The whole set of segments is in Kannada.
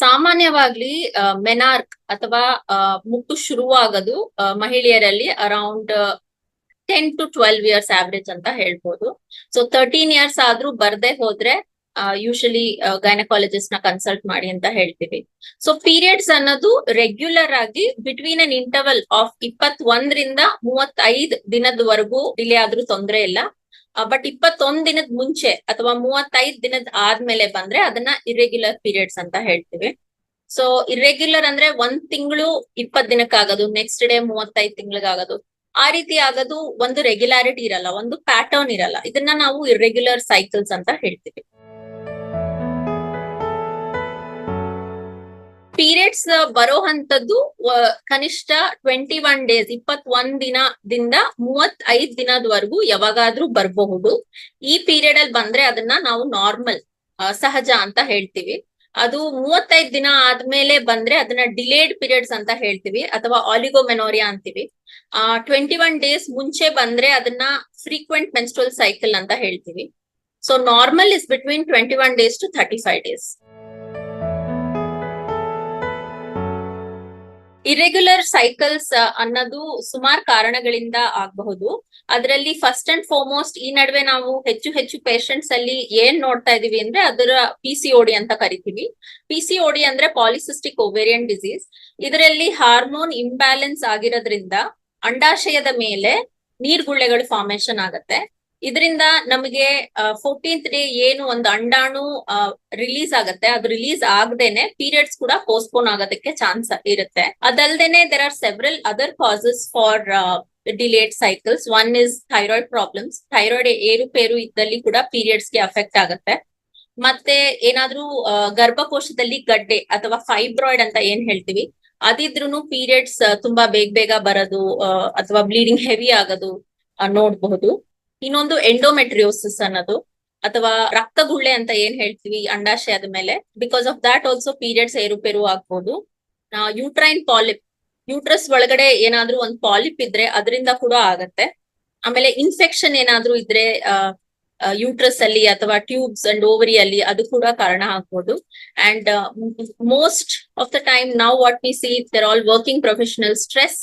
ಸಾಮಾನ್ಯವಾಗಿ ಮೆನಾರ್ಕ್ ಅಥವಾ ಮುಟ್ಟು ಶುರುವಾಗೋದು ಮಹಿಳೆಯರಲ್ಲಿ ಅರೌಂಡ್ 10 to 12 years ಆವರೇಜ್ ಅಂತ ಹೇಳ್ಬೋದು. ಸೊ 13 years ಆದ್ರೂ ಬರ್ದೇ ಹೋದ್ರೆ ಯೂಶಲಿ ಗೈನಕಾಲಜಿಸ್ಟ್ ನ ಕನ್ಸಲ್ಟ್ ಮಾಡಿ ಅಂತ ಹೇಳ್ತೀವಿ. ಸೊ ಪೀರಿಯಡ್ಸ್ ಅನ್ನೋದು ರೆಗ್ಯುಲರ್ ಆಗಿ ಬಿಟ್ವೀನ್ ಅನ್ ಇಂಟರ್ವಲ್ ಆಫ್ 21 ರಿಂದ 35 ದಿನದವರೆಗೂ ಡಿಲೇ ಆದ್ರೂ ತೊಂದರೆ ಇಲ್ಲ. ಬಟ್ 21 ದಿನದ ಮುಂಚೆ ಅಥವಾ 35 ದಿನದ ಆದ್ಮೇಲೆ ಬಂದ್ರೆ ಅದನ್ನ ಇರ್ರೆಗ್ಯುಲರ್ ಪೀರಿಯಡ್ಸ್ ಅಂತ ಹೇಳ್ತೀವಿ. ಸೊ ಇರ್ರೆಗ್ಯುಲರ್ ಅಂದ್ರೆ 1 ತಿಂಗಳು 20 ದಿನಕ್ಕಾಗೋದು, ನೆಕ್ಸ್ಟ್ ಡೇ 35 ತಿಂಗಳಿಗಾಗೋದು, ಆ ರೀತಿ ಆಗೋದು ಒಂದು ರೆಗ್ಯುಲಾರಿಟಿ ಇರಲ್ಲ, ಒಂದು ಪ್ಯಾಟರ್ನ್ ಇರಲ್ಲ. ಇದನ್ನ ನಾವು ಇರ್ರೆಗ್ಯುಲರ್ ಸೈಕಲ್ಸ್ ಅಂತ ಹೇಳ್ತೀವಿ. ಪೀರಿಯಡ್ಸ್ ಬರೋ ಹಂತದ್ದು ಕನಿಷ್ಠ 21 ಡೇಸ್ 21 ದಿನದಿಂದ 35 ದಿನದವರೆಗೂ ಯಾವಾಗಾದ್ರೂ ಬರಬಹುದು. ಈ ಪೀರಿಯಡ್ ಅಲ್ಲಿ ಬಂದ್ರೆ ಅದನ್ನ ನಾವು ನಾರ್ಮಲ್ ಸಹಜ ಅಂತ ಹೇಳ್ತೀವಿ. ಅದು 35 ದಿನ ಆದ್ಮೇಲೆ ಬಂದ್ರೆ ಅದನ್ನ ಡಿಲೇಡ್ ಪೀರಿಯಡ್ಸ್ ಅಂತ ಹೇಳ್ತೀವಿ ಅಥವಾ ಆಲಿಗೋಮೆನೋರಿಯಾ ಅಂತೀವಿ. 21 ಡೇಸ್ ಮುಂಚೆ ಬಂದ್ರೆ ಅದನ್ನ ಫ್ರೀಕ್ವೆಂಟ್ ಮೆನ್ಸ್ಟ್ರುಯಲ್ ಸೈಕಲ್ ಅಂತ ಹೇಳ್ತೀವಿ. So normal is between 21 days to 35 days. Irregular cycles ಅನ್ನೋದು ಸುಮಾರು ಕಾರಣಗಳಿಂದ ಆಗಬಹುದು. ಅದರಲ್ಲಿ ಫಸ್ಟ್ ಅಂಡ್ ಫಾರ್ಮೋಸ್ಟ್ ಈ ನಡುವೆ ನಾವು ಹೆಚ್ಚು ಪೇಷಂಟ್ಸ್ ಅಲ್ಲಿ ಏನ್ ನೋಡ್ತಾ ಇದೀವಿ ಅಂದ್ರೆ ಅದರ PCOD ಅಂತ ಕರಿತೀವಿ. PCOD ಅಂದ್ರೆ ಪಾಲಿಸಿಸ್ಟಿಕ್ ಓವೇರಿಯನ್ ಡಿಸೀಸ್. ಇದರಲ್ಲಿ ಹಾರ್ಮೋನ್ ಇಂಬ್ಯಾಲೆನ್ಸ್ ಆಗಿರೋದ್ರಿಂದ ಅಂಡಾಶಯದ ಮೇಲೆ ನೀರ್ಗುಳ್ಳೆಗಳು ಫಾರ್ಮೇಶನ್ ಆಗತ್ತೆ. ಇದರಿಂದ ನಮಗೆ 14th ಡೇ ಏನು ಒಂದು ಅಂಡಾಣು ರಿಲೀಸ್ ಆಗತ್ತೆ, ಅದು ರಿಲೀಸ್ ಆಗದೇನೆ ಪೀರಿಯಡ್ಸ್ ಕೂಡ ಪೋಸ್ಟ್ಪೋನ್ ಆಗೋದಕ್ಕೆ ಚಾನ್ಸ್ ಇರುತ್ತೆ. ಅದಲ್ದೇನೆ there are several other causes for delayed cycles. One is thyroid problems. Thyroid ಏರುಪೇರು ಇದ್ದಲ್ಲಿ ಕೂಡ ಪೀರಿಯಡ್ಸ್ ಗೆ ಅಫೆಕ್ಟ್ ಆಗತ್ತೆ. ಮತ್ತೆ ಏನಾದ್ರೂ ಗರ್ಭಕೋಶದಲ್ಲಿ ಗಡ್ಡೆ ಅಥವಾ ಫೈಬ್ರಾಯ್ಡ್ ಅಂತ ಏನ್ ಹೇಳ್ತೀವಿ, ಅದಿದ್ರೂ ಪೀರಿಯಡ್ಸ್ ತುಂಬಾ ಬೇಗ ಬರೋದು ಅಥವಾ ಬ್ಲೀಡಿಂಗ್ ಹೆವಿ ಆಗೋದು ನೋಡಬಹುದು. ಇನ್ನೊಂದು ಎಂಡೋಮೆಟ್ರಿಯೋಸಿಸ್ ಅನ್ನೋದು ಅಥವಾ ರಕ್ತಗುಳ್ಳೆ ಅಂತ ಏನ್ ಹೇಳ್ತೀವಿ ಅಂಡಾಶಯದ ಮೇಲೆ, because of that also periods ಏರುಪೇರು ಆಗ್ಬೋದು. ಯೂಟ್ರೈನ್ ಪಾಲಿಪ್, ಯೂಟ್ರಸ್ ಒಳಗಡೆ ಏನಾದ್ರೂ ಒಂದು ಪಾಲಿಪ್ ಇದ್ರೆ ಅದರಿಂದ ಕೂಡ ಆಗತ್ತೆ. ಆಮೇಲೆ ಇನ್ಫೆಕ್ಷನ್ ಏನಾದ್ರೂ ಇದ್ರೆ ಯೂಟ್ರಸ್ ಅಲ್ಲಿ ಅಥವಾ ಟ್ಯೂಬ್ಸ್ ಅಂಡ್ ಓವರಿ ಅಲ್ಲಿ, ಅದು ಕೂಡ ಕಾರಣ ಆಗ್ಬೋದು. And most of the time ನಾವು what we see there all working professional stress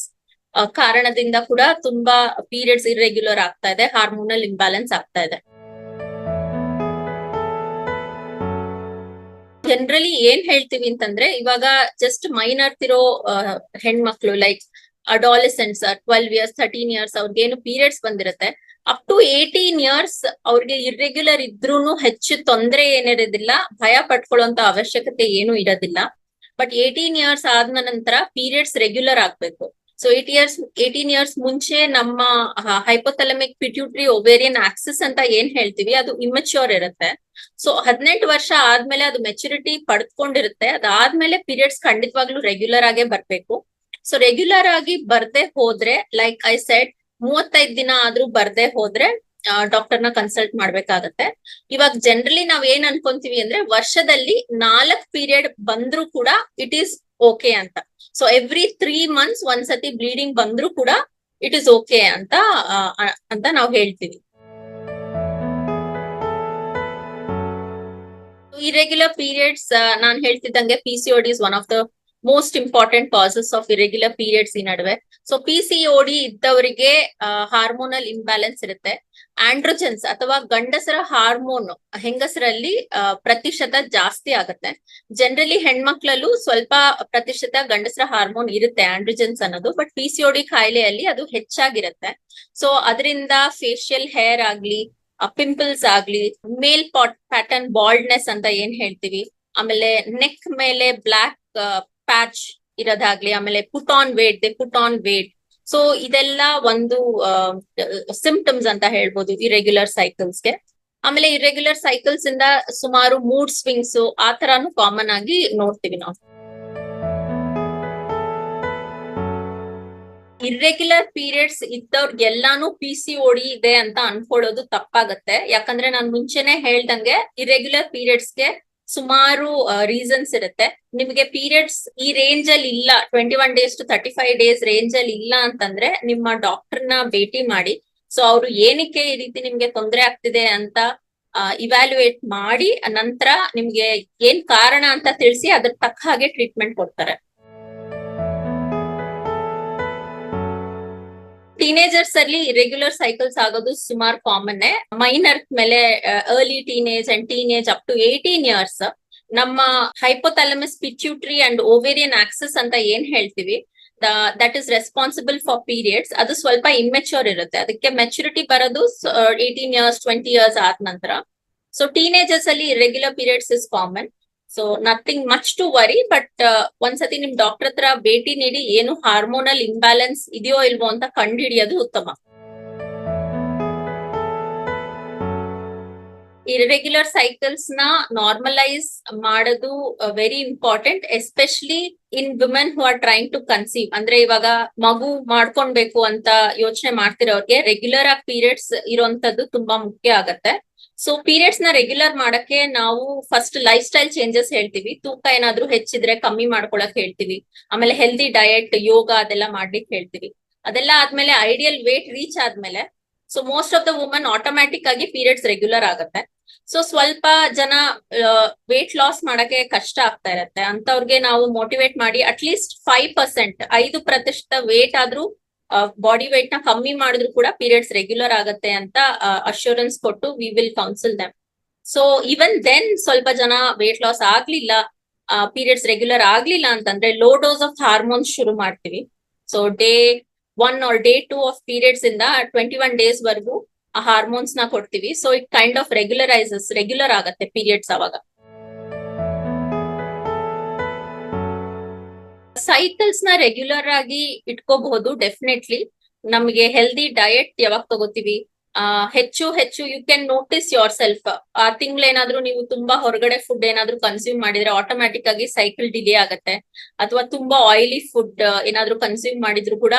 ಕಾರಣದಿಂದ ಕೂಡ ತುಂಬಾ ಪೀರಿಯಡ್ಸ್ ಇರ್ರೆಗ್ಯುಲರ್ ಆಗ್ತಾ ಇದೆ, ಹಾರ್ಮೋನಲ್ ಇಂಬ್ಯಾಲೆನ್ಸ್ ಆಗ್ತಾ ಇದೆ. ಜನರಲಿ ಏನ್ ಹೇಳ್ತೀವಿ ಅಂತಂದ್ರೆ, ಇವಾಗ ಜಸ್ಟ್ ಮೈನರ್ ಇರೋ ಹೆಣ್ಮಕ್ಳು ಲೈಕ್ ಅಡಾಲೆಸೆಂಟ್ಸ್ 12 years 13 years ಅವ್ರಿಗೇನು ಪೀರಿಯಡ್ಸ್ ಬಂದಿರುತ್ತೆ, ಅಪ್ ಟು 18 years ಅವ್ರಿಗೆ ಇರ್ರೆಗ್ಯುಲರ್ ಇದ್ರೂನು ಹೆಚ್ಚು ತೊಂದರೆ ಏನಿರೋದಿಲ್ಲ, ಭಯ ಪಟ್ಕೊಳ್ಳುವಂತ ಅವಶ್ಯಕತೆ ಏನು ಇರೋದಿಲ್ಲ. ಬಟ್ 18 years ಆದ ನಂತರ ಪೀರಿಯಡ್ಸ್ ರೆಗ್ಯುಲರ್ ಆಗ್ಬೇಕು. ಸೊ 18 years ಮುಂಚೆ ನಮ್ಮ ಹೈಪೋಥಾಲಮಿಕ್ ಪಿಟ್ಯೂಟರಿ ಓವೇರಿಯನ್ ಆಕ್ಸಿಸ್ ಅಂತ ಏನ್ ಹೇಳ್ತೀವಿ ಅದು ಇಮ್ಮೆಚ್ಯೂರ್ ಇರುತ್ತೆ. ಸೊ 18 ವರ್ಷ ಆದ್ಮೇಲೆ ಅದು ಮೆಚುರಿಟಿ ಪಡೆದುಕೊಂಡಿರುತ್ತೆ. ಅದಾದ್ಮೇಲೆ ಪೀರಿಯಡ್ಸ್ ಖಂಡಿತವಾಗ್ಲೂ ರೆಗ್ಯುಲರ್ ಆಗೇ ಬರ್ಬೇಕು. ಸೊ ರೆಗ್ಯುಲರ್ ಆಗಿ ಬರ್ದೇ ಹೋದ್ರೆ, ಲೈಕ್ ಐ ಸೆಡ್, 35 ದಿನ ಆದ್ರೂ ಬರ್ದೇ ಹೋದ್ರೆ ಡಾಕ್ಟರ್ನ ಕನ್ಸಲ್ಟ್ ಮಾಡ್ಬೇಕಾಗತ್ತೆ. ಇವಾಗ ಜನರಲಿ ನಾವ್ ಏನ್ ಅನ್ಕೊಂತೀವಿ ಅಂದ್ರೆ, ವರ್ಷದಲ್ಲಿ 4 ಪೀರಿಯಡ್ ಬಂದ್ರೂ ಕೂಡ ಇಟ್ ಈಸ್ ಓಕೆ ಅಂತ. ಸೊ ಎವ್ರಿ 3 months ಒಂದ್ಸತಿ ಬ್ಲೀಡಿಂಗ್ ಬಂದ್ರೂ ಕೂಡ ಇಟ್ ಇಸ್ ಓಕೆ ಅಂತ ನಾವು ಹೇಳ್ತೀವಿ. ಇರೆಗ್ಯುಲರ್ ಪೀರಿಯಡ್ಸ್ ನಾನ್ ಹೇಳ್ತಿದ್ದಂಗೆ PCOD is one of the most important causes of irregular periods ಈ ನಡುವೆ. ಸೊ PCOD ಇದ್ದವರಿಗೆ ಹಾರ್ಮೋನಲ್ ಇಂಬ್ಯಾಲೆನ್ಸ್ ಇರುತ್ತೆ. ಆಂಡ್ರೋಜನ್ಸ್ ಅಥವಾ ಗಂಡಸರ ಹಾರ್ಮೋನ್ ಹೆಂಗಸರಲ್ಲಿ ಪ್ರತಿಶತ ಜಾಸ್ತಿ ಆಗುತ್ತೆ. ಜನರಲಿ ಹೆಣ್ಮಕ್ಳಲ್ಲೂ ಸ್ವಲ್ಪ ಪ್ರತಿಶತ ಗಂಡಸರ ಹಾರ್ಮೋನ್ ಇರುತ್ತೆ, ಆಂಡ್ರೋಜನ್ಸ್ ಅನ್ನೋದು. ಬಟ್ PCOD ಕಾಯಿಲೆಯಲ್ಲಿ ಅದು ಹೆಚ್ಚಾಗಿರುತ್ತೆ. ಸೊ ಅದರಿಂದ ಫೇಶಿಯಲ್ ಹೇರ್ ಆಗ್ಲಿ, ಪಿಂಪಲ್ಸ್ ಆಗ್ಲಿ, ಮೇಲ್ ಪ್ಯಾಟರ್ನ್ ಬಾಲ್ಡ್ನೆಸ್ ಅಂತ ಏನ್ ಹೇಳ್ತೀವಿ, ಆಮೇಲೆ ನೆಕ್ ಮೇಲೆ ಬ್ಲಾಕ್ ಪ್ಯಾಚ್ ಇರೋದಾಗ್ಲಿ, ಆಮೇಲೆ ಪುಟ್ ಆನ್ ವೇಟ್. ಸೊ ಇದೆಲ್ಲ ಒಂದು ಸಿಂಪ್ಟಮ್ಸ್ ಅಂತ ಹೇಳ್ಬೋದು ಇರೆಗ್ಯುಲರ್ ಸೈಕಲ್ಸ್ಗೆ. ಆಮೇಲೆ ಇರೆಗ್ಯುಲರ್ ಸೈಕಲ್ಸ್ ಇಂದ ಸುಮಾರು ಮೂಡ್ ಸ್ವಿಂಗ್ಸ್ ಆ ತರಾನು ಕಾಮನ್ ಆಗಿ ನೋಡ್ತೀವಿ ನಾವು. ಇರ್ರೆಗ್ಯುಲರ್ ಪೀರಿಯಡ್ಸ್ ಇದ್ದವ್ರಿಗೆಲ್ಲಾನು PCOD ಇದೆ ಅಂತ ಅನ್ಕೊಳ್ಳೋದು ತಪ್ಪಾಗತ್ತೆ. ಯಾಕಂದ್ರೆ ನಾನ್ ಮುಂಚೆನೆ ಹೇಳ್ದಂಗೆ ಇರ್ರೆಗ್ಯುಲರ್ ಪೀರಿಯಡ್ಸ್ಗೆ ಸುಮಾರು ರೀಸನ್ಸ್ ಇರುತ್ತೆ. ನಿಮ್ಗೆ ಪೀರಿಯಡ್ಸ್ ಈ ರೇಂಜ್ ಅಲ್ಲಿ ಇಲ್ಲ, 21 days to 35 days ರೇಂಜ್ ಅಲ್ಲಿ ಇಲ್ಲ ಅಂತಂದ್ರೆ ನಿಮ್ಮ ಡಾಕ್ಟರ್ನ ಭೇಟಿ ಮಾಡಿ. ಸೊ ಅವ್ರು ಏನಕ್ಕೆ ಈ ರೀತಿ ನಿಮ್ಗೆ ತೊಂದರೆ ಆಗ್ತಿದೆ ಅಂತ ಇವ್ಯಾಲ್ಯೂಯೇಟ್ ಮಾಡಿ ನಂತರ ನಿಮ್ಗೆ ಏನ್ ಕಾರಣ ಅಂತ ತಿಳಿಸಿ ಅದ್ರ ತಕ್ಕ ಹಾಗೆ ಟ್ರೀಟ್ಮೆಂಟ್ ಕೊಡ್ತಾರೆ. ಟೀನೇಜರ್ಸ್ ಅಲ್ಲಿ ಇರೆಗ್ಯುಲರ್ ಸೈಕಲ್ಸ್ ಆಗೋದು ಸುಮಾರು ಕಾಮನ್. ಮೈನರ್ ಮೇಲೆ early teenage and teenage up to 18 years ನಮ್ಮ hypothalamus pituitary and ovarian axis ಅಂತ ಏನ್ ಹೇಳ್ತೀವಿ, that is responsible for periods, ಅದು ಸ್ವಲ್ಪ ಇಮ್ಮೆಚ್ಯೂರ್ ಇರುತ್ತೆ. ಅದಕ್ಕೆ ಮೆಚುರಿಟಿ ಬರೋದು 18 ಇಯರ್ಸ್ 20 ಇಯರ್ಸ್ ಆದ ನಂತರ. ಸೊ ಟೀನೇಜರ್ಸ್ ಅಲ್ಲಿ irregular periods is common. So nothing much to worry, but ಒಂದ್ಸತಿ ನಿಮ್ ಡಾಕ್ಟರ್ ಹತ್ರ ಭೇಟಿ ನೀಡಿ ಏನು ಹಾರ್ಮೋನಲ್ ಇಂಬ್ಯಾಲೆನ್ಸ್ ಇದೆಯೋ ಇಲ್ವೋ ಅಂತ ಕಂಡು ಹಿಡಿಯೋದು ಉತ್ತಮ. ಇರ್ರೆಗ್ಯುಲರ್ ಸೈಕಲ್ಸ್ ನ ನಾರ್ಮಲೈಸ್ ಮಾಡೋದು very important, especially in women who are trying to conceive. ಅಂದ್ರೆ ಇವಾಗ ಮಗು ಮಾಡ್ಕೊಳ್ಬೇಕು ಅಂತ ಯೋಚನೆ ಮಾಡ್ತಿರೋರ್ಗೆ ರೆಗ್ಯುಲರ್ ಆಗಿ ಪೀರಿಯಡ್ಸ್ ಇರೋಂಥದ್ದು ತುಂಬಾ ಮುಖ್ಯ ಆಗತ್ತೆ. ಸೊ ಪೀರಿಯಡ್ಸ್ ನ ರೆಗ್ಯುಲರ್ ಮಾಡಕ್ಕೆ ನಾವು ಫಸ್ಟ್ ಲೈಫ್ ಸ್ಟೈಲ್ ಚೇಂಜಸ್ ಹೇಳ್ತೀವಿ. ತೂಕ ಏನಾದ್ರೂ ಹೆಚ್ಚಿದ್ರೆ ಕಮ್ಮಿ ಮಾಡ್ಕೊಳಕ್ ಹೇಳ್ತೀವಿ. ಆಮೇಲೆ ಹೆಲ್ದಿ ಡಯಟ್, ಯೋಗ ಅದೆಲ್ಲ ಮಾಡ್ಲಿಕ್ಕೆ ಹೇಳ್ತೀವಿ. ಅದೆಲ್ಲ ಆದ್ಮೇಲೆ ಐಡಿಯಲ್ ವೇಟ್ ರೀಚ್ ಆದ್ಮೇಲೆ so most of the woman automatic ಆಗಿ ಪೀರಿಯಡ್ಸ್ ರೆಗ್ಯುಲರ್ ಆಗತ್ತೆ. ಸೊ ಸ್ವಲ್ಪ ಜನ ವೇಟ್ ಲಾಸ್ ಮಾಡಕ್ಕೆ ಕಷ್ಟ ಆಗ್ತಾ ಇರತ್ತೆ, ಅಂತವ್ರಿಗೆ ನಾವು ಮೋಟಿವೇಟ್ ಮಾಡಿ ಅಟ್ಲೀಸ್ಟ್ 5%, 5% ವೇಟ್ ಆದ್ರೂ ಬಾಡಿ ವೇಟ್ ನ ಕಮ್ಮಿ ಮಾಡಿದ್ರು ಕೂಡ ಪೀರಿಯಡ್ಸ್ ರೆಗ್ಯುಲರ್ ಆಗತ್ತೆ ಅಂತ ಅಶ್ಯೂರೆನ್ಸ್ ಕೊಟ್ಟು we will counsel them. So even then ಸ್ವಲ್ಪ ಜನ ವೇಟ್ ಲಾಸ್ ಆಗ್ಲಿಲ್ಲ, ಪೀರಿಯಡ್ಸ್ ರೆಗ್ಯುಲರ್ ಆಗ್ಲಿಲ್ಲ ಅಂತಂದ್ರೆ ಲೋ ಡೋಸ್ ಆಫ್ ಹಾರ್ಮೋನ್ಸ್ ಶುರು ಮಾಡ್ತೀವಿ. So day 1 or day 2 of periods ಇಂದ 21 days ವರ್ಗು ಆ ಹಾರ್ಮೋನ್ಸ್ ನ ಕೊಡ್ತೀವಿ. So it kind of regular ಆಗತ್ತೆ ಪೀರಿಯಡ್ಸ್ ಅವಾಗ. ಸೈಕಲ್ಸ್ ನ ರೆಗ್ಯುಲರ್ ಆಗಿ ಇಟ್ಕೋಬಹುದು ಡೆಫಿನೆಟ್ಲಿ. ನಮಗೆ ಹೆಲ್ದಿ ಡಯಟ್ ಯಾವಾಗ ತಗೋತೀವಿ, ಹೆಚ್ಚು you can notice yourself. ಆ ತಿಂಗಳೇನಾದ್ರೂ ನೀವು ತುಂಬಾ ಹೊರಗಡೆ ಫುಡ್ ಏನಾದ್ರೂ ಕನ್ಸ್ಯೂಮ್ ಮಾಡಿದ್ರೆ ಆಟೋಮ್ಯಾಟಿಕ್ ಆಗಿ ಸೈಕಲ್ ಡಿಲೇ ಆಗತ್ತೆ. ಅಥವಾ ತುಂಬಾ ಆಯಿಲಿ ಫುಡ್ ಏನಾದ್ರೂ ಕನ್ಸ್ಯೂಮ್ ಮಾಡಿದ್ರು ಕೂಡ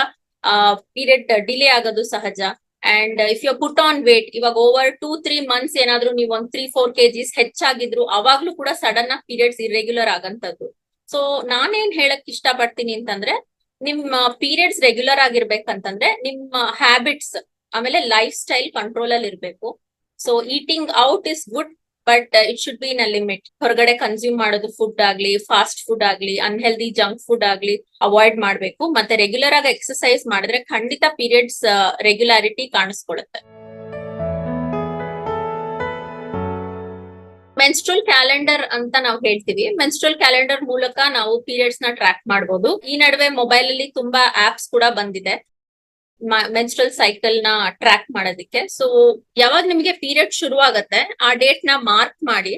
ಪೀರಿಯಡ್ ಡಿಲೇ ಆಗೋದು ಸಹಜ. And if you put on weight, ಇವಾಗ ಓವರ್ 2-3 months ಏನಾದ್ರೂ ನೀವು 3-4 kgs ಹೆಚ್ಚಾಗಿದ್ರು ಅವಾಗ್ಲೂ ಕೂಡ ಸಡನ್ ಆಗಿ ಪೀರಿಯಡ್ಸ್ ಇರ್ರೆಗ್ಯುಲರ್ ಆಗಂತದ್ದು. ಸೊ ನಾನೇನ್ ಹೇಳಕ್ ಇಷ್ಟ ಪಡ್ತೀನಿ ಅಂತಂದ್ರೆ, ನಿಮ್ಮ ಪೀರಿಯಡ್ಸ್ ರೆಗ್ಯುಲರ್ ಆಗಿರ್ಬೇಕಂತಂದ್ರೆ ನಿಮ್ಮ ಹ್ಯಾಬಿಟ್ಸ್ ಆಮೇಲೆ ಲೈಫ್ ಸ್ಟೈಲ್ ಕಂಟ್ರೋಲ್ ಅಲ್ಲಿ ಇರ್ಬೇಕು. So eating out is good, but it should be in a limit. ಹೊರಗಡೆ ಕನ್ಸ್ಯೂಮ್ ಮಾಡೋದು ಫುಡ್ ಆಗ್ಲಿ, ಫಾಸ್ಟ್ ಫುಡ್ ಆಗ್ಲಿ, ಅನ್ಹೆಲ್ದಿ ಜಂಕ್ ಫುಡ್ ಆಗ್ಲಿ ಅವಾಯ್ಡ್ ಮಾಡ್ಬೇಕು. ಮತ್ತೆ ರೆಗ್ಯುಲರ್ ಆಗಿ ಎಕ್ಸರ್ಸೈಸ್ ಮಾಡಿದ್ರೆ ಖಂಡಿತ ಪೀರಿಯಡ್ಸ್ ರೆಗ್ಯುಲಾರಿಟಿ ಕಾಣಿಸ್ಕೊಳುತ್ತೆ. ಮೆನ್ಸ್ಟ್ರಲ್ ಕ್ಯಾಲೆಂಡರ್ ಅಂತ ನಾವು ಹೇಳ್ತೀವಿ. ಮೆನ್ಸ್ಟ್ರಲ್ ಕ್ಯಾಲೆಂಡರ್ ಮೂಲಕ ನಾವು ಪೀರಿಯಡ್ಸ್ ನ ಟ್ರ್ಯಾಕ್ ಮಾಡಬಹುದು. ಈ ನಡುವೆ ಮೊಬೈಲ್ ಅಲ್ಲಿ ತುಂಬಾ ಆಪ್ಸ್ ಕೂಡ ಬಂದಿದೆ ಮೆನ್ಸ್ಟ್ರಲ್ ಸೈಕಲ್ ನ ಟ್ರ್ಯಾಕ್ ಮಾಡೋದಕ್ಕೆ. ಸೊ ಯಾವಾಗ ನಿಮ್ಗೆ ಪೀರಿಯಡ್ ಶುರು ಆಗತ್ತೆ ಆ ಡೇಟ್ ನ ಮಾರ್ಕ್ ಮಾಡಿ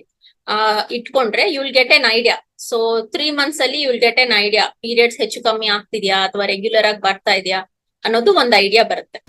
ಇಟ್ಕೊಂಡ್ರೆ you will get an idea. So 3 months ಅಲ್ಲಿ you will get an idea, periods ಹೆಚ್ಚು ಕಮ್ಮಿ ಆಗ್ತಿದ್ಯಾ ಅಥವಾ ರೆಗ್ಯುಲರ್ ಆಗಿ ಬರ್ತಾ ಇದೆಯಾ ಅನ್ನೋದು ಒಂದು ಐಡಿಯಾ ಬರುತ್ತೆ.